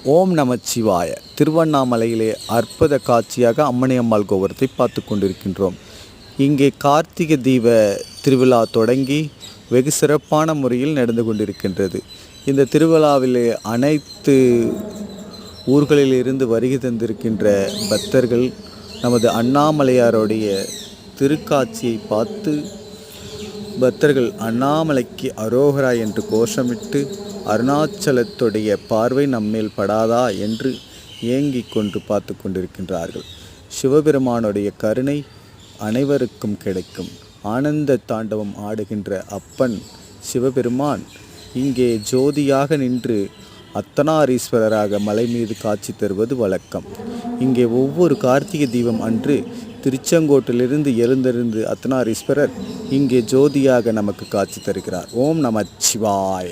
ஓம் நமச்சிவாய. திருவண்ணாமலையிலே அற்புத காட்சியாக அம்மணி அம்மாள் கோபுரத்தை பார்த்து கொண்டிருக்கின்றோம். இங்கே கார்த்திகை தீப திருவிழா தொடங்கி வெகு சிறப்பான முறையில் நடந்து கொண்டிருக்கின்றது. இந்த திருவிழாவிலே அனைத்து ஊர்களில் இருந்து வருகை தந்திருக்கின்ற பக்தர்கள் நமது அண்ணாமலையாருடைய திருக்காட்சியை பார்த்து பக்தர்கள் அண்ணாமலைக்கு அரோகரா என்று கோஷமிட்டு அருணாச்சலத்துடைய பார்வை நம்மேல் படாதா என்று ஏங்கிக் கொண்டு பார்த்து கொண்டிருக்கின்றார்கள். சிவபெருமானுடைய கருணை அனைவருக்கும் கிடைக்கும். ஆனந்த தாண்டவம் ஆடுகின்ற அப்பன் சிவபெருமான் இங்கே ஜோதியாக நின்று அர்த்தநாரீஸ்வரராக மலை மீது காட்சி தருவது வழக்கம். இங்கே ஒவ்வொரு கார்த்திகை தீபம் அன்று திருச்செங்கோட்டிலிருந்து எழுந்தறிந்து அர்த்தநாரீஸ்வரர் இங்கே ஜோதியாக நமக்கு காட்சி தருகிறார். ஓம் நமச்சிவாய.